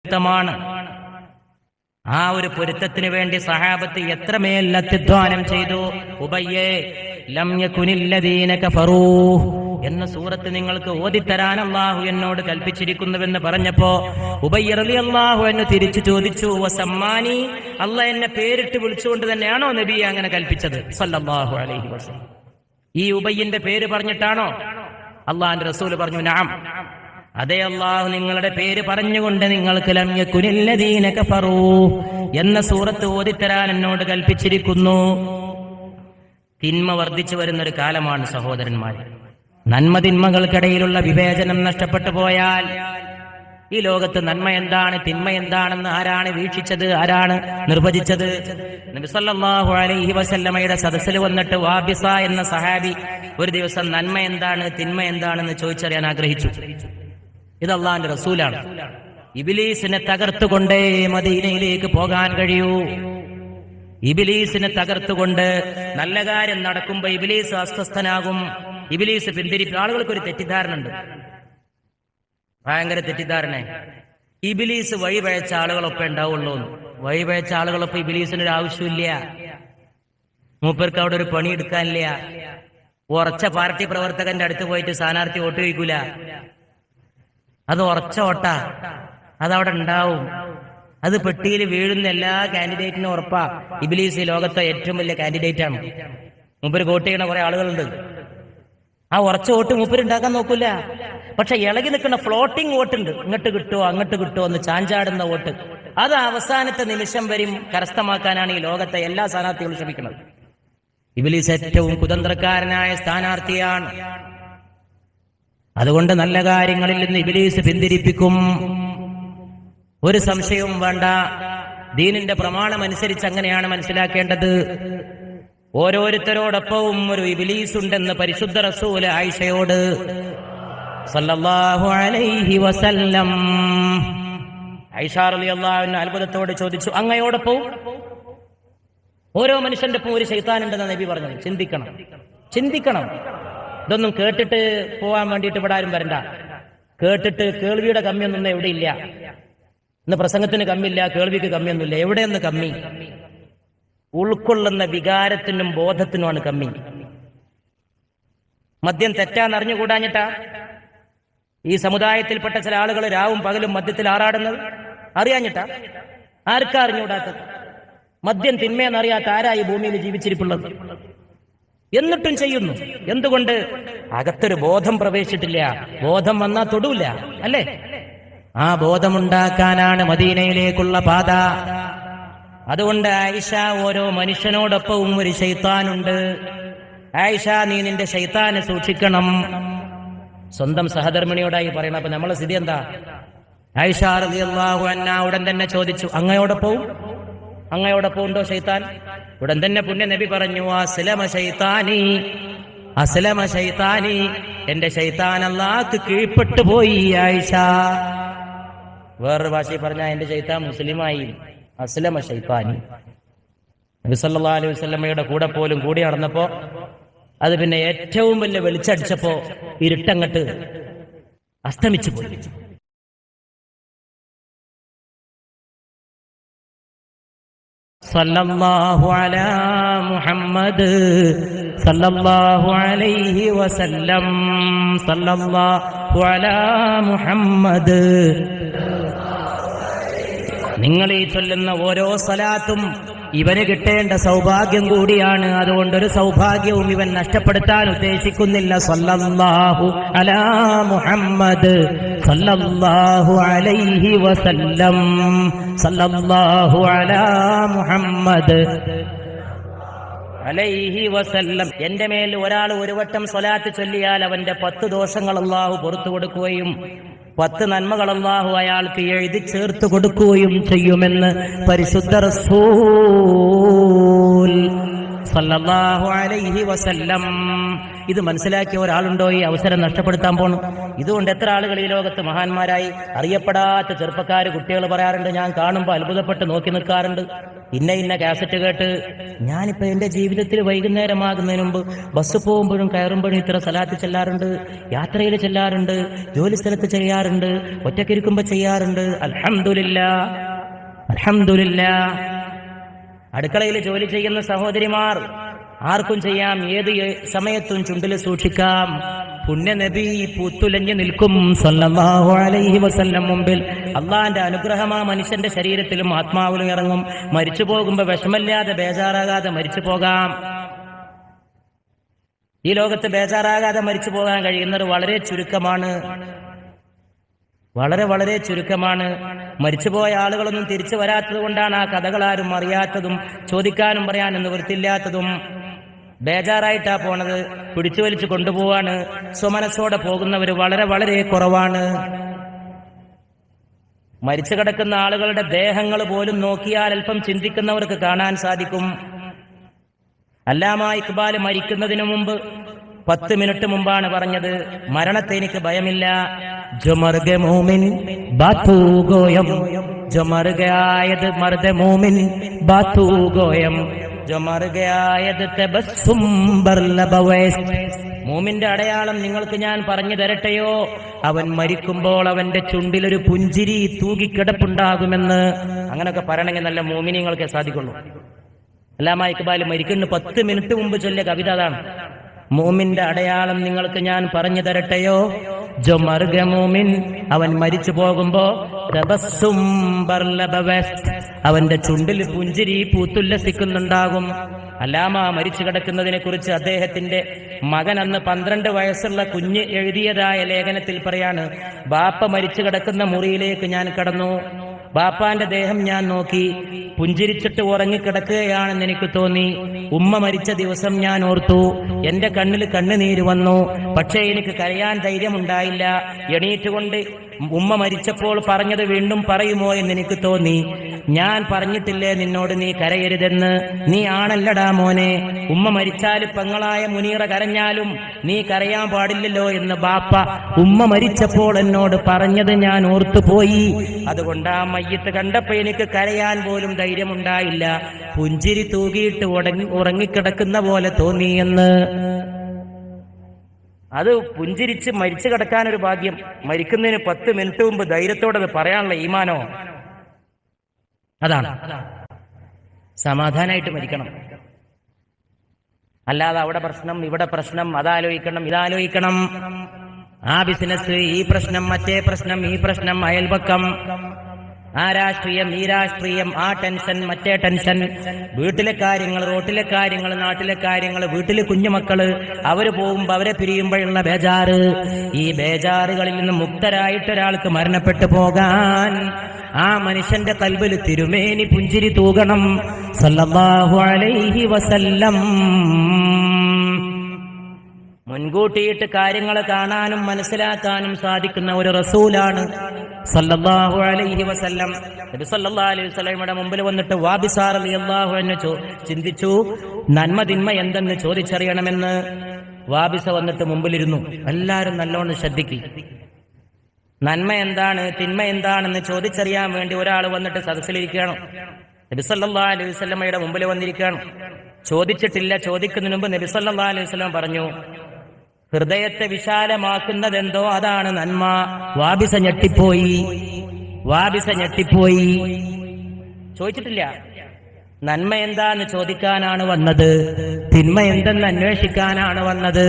പൊരുത്തമാണ്. ആ ഒരു പൊരുത്തത്തിന് വേണ്ടി സഹാബത്ത് എത്രമേൽ അത്യുദ്ധാനം ചെയ്തു. ഉബയ്യേ ലം യകുനില്ലദീന കഫറൂ എന്ന സൂറത്ത് നിങ്ങൾക്ക് ഓതിത്തരാൻ അല്ലാഹു എന്നോട് കൽപ്പിച്ചിരിക്കുന്നുവെന്ന് പറഞ്ഞപ്പോ ഉബയ്യ റളിയല്ലാഹു അൻഹു തിരിച്ചു ചോദിച്ചു, വസമ്മാനി, അല്ലാഹ് എന്നെ പേരിട്ട് വിളിച്ചുകൊണ്ട് തന്നെയാണോ നബിയെ അങ്ങനെ കൽപ്പിച്ചത് സല്ലല്ലാഹു അലൈഹി വസല്ലം? ഈ ഉബയ്യിന്റെ പേര് പറഞ്ഞിട്ടാണോ? അല്ലാഹുവിന്റെ റസൂൽ പറഞ്ഞു, നഅം, അതേ, അല്ലാഹു നിങ്ങളുടെ പേര് പറഞ്ഞുകൊണ്ട് നിങ്ങൾക്ക് ലം യകുനില്ലദീന കഫറൂ എന്ന സൂറത്ത് ഓതിത്തരാൻ എന്നോട് കൽപ്പിച്ചിരിക്കുന്നു. തിന്മ വർദ്ധിച്ചു വരുന്നൊരു കാലമാണ് സഹോദരന്മാരെ. നന്മ തിന്മകൾക്കിടയിലുള്ള വിവേചനം നഷ്ടപ്പെട്ടു പോയാൽ ഈ ലോകത്ത് നന്മ എന്താണ് തിന്മ എന്താണെന്ന് ആരാണ് വീക്ഷിച്ചത്? ആരാണ് നിർവചിച്ചത്? നബി സല്ലല്ലാഹു അലൈഹി വസല്ലമയുടെ സദസ്സിൽ വന്നിട്ട് വാബിസ എന്ന സഹാബി ഒരു ദിവസം നന്മ എന്താണ് തിന്മ എന്താണെന്ന് ചോദിച്ചറിയാൻ ആഗ്രഹിച്ചു. ഇത് അല്ലാഹുവിന്റെ റസൂലാണ്. ഇബ്ലീസിനെ തകർത്തുകൊണ്ടേ മദീനയിലേക്ക് പോകാൻ കഴിയൂ. ഇബ്ലീസിനെ തകർത്തുകൊണ്ട് നല്ല കാര്യം നടക്കുമ്പോ ഇബ്ലീസ് അസ്വസ്ഥനാകും, ഇബ്ലീസ് പിന്തിരിപ്പും. ആളുകൾക്കൊരു തെറ്റിദ്ധാരണ ഉണ്ട്, ഭയങ്കര തെറ്റിദ്ധാരണ. ഇബ്ലീസ് വഴിപഴച്ച ആളുകളൊപ്പം ഉണ്ടാവുള്ളൂ. വഴിപഴച്ച ആളുകളൊപ്പം ഇബ്ലീസിനൊരു ആവശ്യമില്ല. മൂപ്പർക്ക് അവിടെ ഒരു പണി എടുക്കാനില്ല. ഉറച്ച പാർട്ടി പ്രവർത്തകന്റെ അടുത്ത് പോയിട്ട് സ്ഥാനാർത്ഥി വോട്ട് ചോദിക്കൂല. അത് ഉറച്ച വോട്ടാ, അതവിടെ ഉണ്ടാവും. അത് പെട്ടിയിൽ വീഴുന്ന എല്ലാ കാൻഡിഡേറ്റിനും ഉറപ്പാ. ഇബ്ലീസ് ഈ ലോകത്തെ ഏറ്റവും വലിയ കാൻഡിഡേറ്റ് ആണ്. മൂപ്പര് വോട്ട് ചെയ്യണ കുറെ ആളുകളുണ്ട്. ആ ഉറച്ച വോട്ട് മൂപ്പര് ഉണ്ടാക്കാൻ നോക്കൂല. പക്ഷെ ഇളകി നിൽക്കുന്ന ഫ്ലോട്ടിംഗ് വോട്ടുണ്ട്, ഇങ്ങോട്ട് കിട്ടുമോ അങ്ങോട്ട് കിട്ടുമോ എന്ന് ചാഞ്ചാടുന്ന വോട്ട്, അത് അവസാനത്തെ നിമിഷം വരും കരസ്ഥമാക്കാനാണ് ഈ ലോകത്തെ എല്ലാ സ്ഥാനാർത്ഥികളും ശ്രമിക്കുന്നത്. ഇബ്ലീസ് ഏറ്റവും കുതന്ത്രക്കാരനായ സ്ഥാനാർത്ഥിയാണ്. അതുകൊണ്ട് നല്ല കാര്യങ്ങളിൽ നിന്ന് ഇബ്ലീസ് പിന്തിരിപ്പിക്കും, ഒരു സംശയവും വേണ്ട. ദീനിന്റെ പ്രമാണം അനുസരിച്ച് അങ്ങനെയാണ് മനസ്സിലാക്കേണ്ടത്. ഓരോരുത്തരോടൊപ്പവും ഒരു ഇബ്ലീസ് ഉണ്ടെന്ന് പരിശുദ്ധ റസൂൽ ആയിഷയോട് സല്ലല്ലാഹു അലൈഹി വസല്ലം ആയിഷ റളിയല്ലാഹു അൻഹ അത്ഭുതത്തോടെ ചോദിച്ചു, അങ്ങയോടൊപ്പവും? ഓരോ മനുഷ്യന്റെ ഒപ്പം ഒരു ശൈത്താനുണ്ടെന്ന് നബി പറഞ്ഞു. ചിന്തിക്കണം. ഇതൊന്നും കേട്ടിട്ട് പോവാൻ വേണ്ടിയിട്ട് ഇവിടെ ആരും വരണ്ട. കേട്ടിട്ട് കേൾവിയുടെ കമ്മിയൊന്നും എവിടെ ഇല്ല. ഇന്ന് പ്രസംഗത്തിന് കമ്മില്ല, കേൾവിക്ക് കമ്മിയൊന്നുമില്ല. എവിടെയൊന്ന് കമ്മി? ഉൾക്കൊള്ളുന്ന വികാരത്തിനും ബോധത്തിനുമാണ് കമ്മി. മദ്യം തെറ്റാന്ന് അറിഞ്ഞുകൂടാഞ്ഞിട്ടാ ഈ സമുദായത്തിൽപ്പെട്ട ചില ആളുകൾ രാവും പകലും മദ്യത്തിൽ ആറാടുന്നത്? അറിയാഞ്ഞിട്ടാ? ആർക്കാ അറിഞ്ഞുകൂടാത്തത്? മദ്യം തിന്മയെന്നറിയാത്ത ആരാ ഈ ഭൂമിയിൽ ജീവിച്ചിരിപ്പുള്ളത്? എന്നിട്ടും ചെയ്യുന്നു. എന്തുകൊണ്ട്? അകത്തൊരു ബോധം പ്രവേശിച്ചിട്ടില്ല. ബോധം വന്നാ തൊടൂല, അല്ലേ? ആ ബോധമുണ്ടാക്കാനാണ് മദീനയിലേക്കുള്ള പാത. അതുകൊണ്ട് ആയിഷ, ഓരോ മനുഷ്യനോടൊപ്പവും ഒരു ശൈത്താനുണ്ട്. ആയിഷ, നീ നിന്റെ ശൈത്താനെ സൂക്ഷിക്കണം. സ്വന്തം സഹധർമ്മിണിയോടായി പറയണം. അപ്പൊ നമ്മളെ സ്ഥിതി എന്താ? ആയിഷ റളിയല്ലാഹു അൻഹ ഉടൻ തന്നെ ചോദിച്ചു, അങ്ങയോടൊപ്പവും ഉണ്ടോ ശൈത്താൻ? ഉടൻ തന്നെ പുണ്യ നബി പറഞ്ഞു, അസ്ലമ ശൈത്താനി, എന്റെ ശൈത്താൻ അല്ലാഹുക്ക് കീഴ്പ്പെട്ടു പോയി ആയിഷ. വേറൊരു ഭാഷയിൽ പറഞ്ഞ എന്റെ ശൈത്താൻ മുസ്ലിമായി. അസ്ലമ ശൈത്താനി. നബി സല്ലല്ലാഹു അലൈഹി വസല്ലമയുടെ കൂടെ പോലും കൂടി നടന്നപ്പോ അത് പിന്നെ ഏറ്റവും വലിയ വെളിച്ചടിച്ചപ്പോ ഇരുട്ടങ്ങട്ട് അസ്തമിച്ചു പോയി. സല്ലല്ലാഹു അലാ മുഹമ്മദ് സല്ലല്ലാഹു അലൈഹി വസല്ലം. സല്ലല്ലാഹു അലാ മുഹമ്മദ്. നിങ്ങൾ ഈ ചൊല്ലുന്ന ഓരോ സലാത്തും ഇവന് കിട്ടേണ്ട സൗഭാഗ്യം കൂടിയാണ്. അതുകൊണ്ടൊരു സൗഭാഗ്യവും ഇവൻ നഷ്ടപ്പെടുത്താൻ ഉദ്ദേശിക്കുന്നില്ല. സല്ലല്ലാഹു അലാ മുഹമ്മദ് സല്ലല്ലാഹു അലൈഹി വസല്ലം. സല്ലല്ലാഹു അലാ മുഹമ്മദ് അലൈഹി വസല്ലം. എന്റെ മേൽ ഒരാൾ ഒരു വട്ടം സ്വലാത്ത് ചൊല്ലിയാൽ അവന്റെ 10 ദോഷങ്ങൾ അല്ലാഹു പുറത്തു കൊടുക്കുകയും 10 നന്മകൾ അല്ലാഹു അയാൾക്ക് എഴുതി ചേർത്ത് കൊടുക്കുകയും ചെയ്യുമെന്ന് പരിശുദ്ധ റസൂൽ സല്ലല്ലാഹു അലൈഹി വസല്ലം. ഇത് മനസ്സിലാക്കിയ ഒരാളുണ്ടോ ഈ അവസരം നഷ്ടപ്പെടുത്താൻ പോണു? ഇതുകൊണ്ട് എത്ര ആളുകൾ ഈ ലോകത്ത് മഹാന്മാരായി അറിയപ്പെടാത്ത ചെറുപ്പക്കാര് കുട്ടികൾ പറയാറുണ്ട്, ഞാൻ കാണുമ്പോൾ അത്ഭുതപ്പെട്ട് നോക്കി നിൽക്കാറുണ്ട്. ഇന്ന കാസറ്റ് കേട്ട് ഞാനിപ്പോ എന്റെ ജീവിതത്തിൽ വൈകുന്നേരമാകുന്നതിന് മുമ്പ് ബസ് പോകുമ്പോഴും കയറുമ്പോഴും ഇത്ര സലാത്ത് ചെല്ലാറുണ്ട്, യാത്രയിൽ ചെല്ലാറുണ്ട്, ജോലി സ്ഥലത്ത് ചെയ്യാറുണ്ട്, ഒറ്റക്കിരിക്കുമ്പോ ചെയ്യാറുണ്ട്. അൽഹംദുലില്ലാഹ്, അൽഹംദുലില്ലാഹ്. അടുക്കളയിൽ ജോലി ചെയ്യുന്ന സഹോദരിമാർ ആർക്കും ചെയ്യാം, ഏത് സമയത്തും ചുണ്ടിൽ സൂക്ഷിക്കാം. പുണ്യ നബി പൂത്തുലഞ്ഞു നിൽക്കും സല്ലല്ലാഹു അലൈഹി വസല്ലം മുമ്പിൽ. അള്ളാന്റെ അനുഗ്രഹം ആ മനുഷ്യന്റെ ശരീരത്തിലും ആത്മാവിലും ഇറങ്ങും. മരിച്ചു പോകുമ്പോ വിഷമല്ലാതെ ബേജാറാകാതെ മരിച്ചു പോകാം. ഈ ലോകത്ത് ബേജാറാകാതെ മരിച്ചു പോകാൻ കഴിയുന്നത് വളരെ ചുരുക്കമാണ്, വളരെ വളരെ ചുരുക്കമാണ്. മരിച്ചുപോയ ആളുകളൊന്നും തിരിച്ചു വരാത്തത് കൊണ്ടാണ് ആ കഥകളാരും അറിയാത്തതും ചോദിക്കാനും പറയാനും നിവൃത്തില്ലാത്തതും. ബേജാറായിട്ടാ പോണത്, പിടിച്ചു വലിച്ചു കൊണ്ടുപോവാണ്. സ്വമനസ്സോടെ പോകുന്നവര് വളരെ വളരെ കുറവാണ്. മരിച്ചു കിടക്കുന്ന ആളുകളുടെ ദേഹങ്ങൾ പോലും നോക്കിയാൽ അല്പം ചിന്തിക്കുന്നവർക്ക് കാണാൻ സാധിക്കും. അല്ലാമ ഇക്ബാൽ മരിക്കുന്നതിനു മുമ്പ് 10 മിനിറ്റ് മുമ്പാണ് പറഞ്ഞത്, മരണത്തെ എനിക്ക് ഭയമില്ല. जो मर गए मोमिन बातू गोयम, जो मर गयायद मर्द मोमिन बातू गोयम, जो मर गयायद तबस्सुम बर्लबवैस. മോമിന്റെ അടയാളം നിങ്ങൾക്ക് ഞാൻ പറഞ്ഞു തരട്ടെയോ? അവൻ മരിക്കുമ്പോൾ അവന്റെ ചുണ്ടിലൊരു പുഞ്ചിരി തൂകിക്കിടപ്പുണ്ടാകുമെന്ന്. അങ്ങനൊക്കെ പറയണമെങ്കിൽ നല്ല മോമിനിങ്ങൾക്ക് സാധിക്കുള്ളൂ. അല്ലാമ ഇക്ബാൽ മരിക്കുന്ന 10 മിനിറ്റ് മുമ്പ് ചൊല്ലിയ കവിത അതാണ്. മോമിന്റെ അടയാളം നിങ്ങൾക്ക് ഞാൻ പറഞ്ഞു തരട്ടെയോ? ജോ മർഗ മോമിൻ, അവൻ മരിച്ചു പോകുമ്പോ തബസ്സും ബർലബവസ്, അവന്റെ ചുണ്ടിൽ പുഞ്ചിരി പൂത്തുല്ലസിക്കുന്നുണ്ടാകും. അല്ലാമ മരിച്ചു കിടക്കുന്നതിനെ കുറിച്ച് അദ്ദേഹത്തിന്റെ മകൻ അന്ന് 12 വയസ്സുള്ള കുഞ്ഞ് എഴുതിയതായ ലേഖനത്തിൽ പറയാണ്, ബാപ്പ മരിച്ചു കിടക്കുന്ന മുറിയിലേക്ക് ഞാൻ കടന്നു. ബാപ്പാന്റെ ദേഹം ഞാൻ നോക്കി, പുഞ്ചിരിച്ചിട്ട് ഉറങ്ങിക്കിടക്കുകയാണെന്ന് എനിക്ക് തോന്നി. ഉമ്മ മരിച്ച ദിവസം ഞാൻ ഓർത്തു, എന്റെ കണ്ണിൽ കണ്ണുനീര് വന്നു. പക്ഷേ എനിക്ക് കരയാൻ ധൈര്യമുണ്ടായില്ല. എണീറ്റുകൊണ്ട് ഉമ്മ മരിച്ചപ്പോൾ പറഞ്ഞത് വീണ്ടും പറയുമോ എന്ന് എനിക്ക് തോന്നി. ഞാൻ പറഞ്ഞിട്ടില്ലേ നിന്നോട് നീ കരയരുതെന്ന്? നീ ആണല്ലടാ മോനെ. ഉമ്മ മരിച്ചാലും പെങ്ങളായ മുനീറ കരഞ്ഞാലും നീ കരയാൻ പാടില്ലല്ലോ എന്ന് ബാപ്പ ഉമ്മ മരിച്ചപ്പോൾ എന്നോട് പറഞ്ഞത് ഞാൻ ഓർത്തുപോയി. അതുകൊണ്ട് ആ മയ്യത്ത് കണ്ടപ്പോ എനിക്ക് കരയാൻ പോലും ധൈര്യമുണ്ടായില്ല. പുഞ്ചിരി തൂകിയിട്ട് ഉറങ്ങിക്കിടക്കുന്ന പോലെ തോന്നിയെന്ന്. അത് പുഞ്ചിരിച്ച് മരിച്ചു കിടക്കാനൊരു ഭാഗ്യം. മരിക്കുന്നതിന് 10 മിനിറ്റ് മുമ്പ് ധൈര്യത്തോടെ അത് പറയാനുള്ള ഈമാനോ, അതാണ്. സമാധാനമായിട്ട് മരിക്കണം. അല്ലാതെ അവിടെ പ്രശ്നം, ഇവിടെ പ്രശ്നം, അതാലോചിക്കണം, ഇതാലോചിക്കണം, ആ ബിസിനസ്, ഈ പ്രശ്നം, മറ്റേ പ്രശ്നം, ഈ പ്രശ്നം, അയൽപക്കം, ആ രാഷ്ട്രീയം, ഈ രാഷ്ട്രീയം, ആ ടെൻഷൻ, മറ്റേ ടെൻഷൻ, വീട്ടിലെ കാര്യങ്ങൾ, റോട്ടിലെ കാര്യങ്ങൾ, നാട്ടിലെ കാര്യങ്ങൾ, വീട്ടിലെ കുഞ്ഞുമക്കള് അവര് പോകുമ്പോ അവരെ പിരിയുമ്പോഴുള്ള ബേജാറ്. ഈ ബേജാറുകളിൽ നിന്ന് മുക്തരായിട്ടൊരാൾക്ക് മരണപ്പെട്ടു പോകാൻ ആ മനുഷ്യന്റെ കൽബിൽ തിരുമേനി പുഞ്ചിരി തൂകണം സല്ലല്ലാഹു അലൈഹി വസല്ലം. മുൻകൂട്ടിയിട്ട് കാര്യങ്ങൾ കാണാനും മനസ്സിലാക്കാനും സാധിക്കുന്ന ഒരു റസൂലാണ് സല്ലല്ലാഹു അലൈഹി വസല്ലം. നബി സല്ലല്ലാഹു അലൈഹി വസല്ലമയുടെ മുമ്പിൽ വന്നിട്ട് വാബിസ റളിയല്ലാഹു അൻഹു ചിന്തിച്ചു, നന്മ തിന്മ എന്തെന്ന് ചോദിച്ചറിയണമെന്ന്. വാബിസ വന്നിട്ട് മുമ്പിലിരുന്നു. എല്ലാവരും നല്ലോണം ശ്രദ്ധിക്കും. നന്മ എന്താണ്, തിന്മ എന്താണെന്ന് ചോദിച്ചറിയാൻ വേണ്ടി ഒരാൾ വന്നിട്ട് സദസ്സിലിരിക്കുകയാണ്. നബി സല്ലല്ലാഹു അലൈഹി വസല്ലമയുടെ മുമ്പിൽ വന്നിരിക്കുകയാണ്. ചോദിച്ചിട്ടില്ല. ചോദിക്കുന്നതിന് മുമ്പ് നബി സല്ലല്ലാഹു അലൈഹി വസല്ലം പറഞ്ഞു, ഹൃദയത്തെ വിശാലമാക്കുന്നതെന്തോ അതാണ് നന്മ. വാബിസ ഞെട്ടിപ്പോയി. ചോദിച്ചിട്ടില്ല. നന്മ എന്താന്ന് ചോദിക്കാനാണ് വന്നത്, തിന്മ എന്തെന്ന് അന്വേഷിക്കാനാണ് വന്നത്.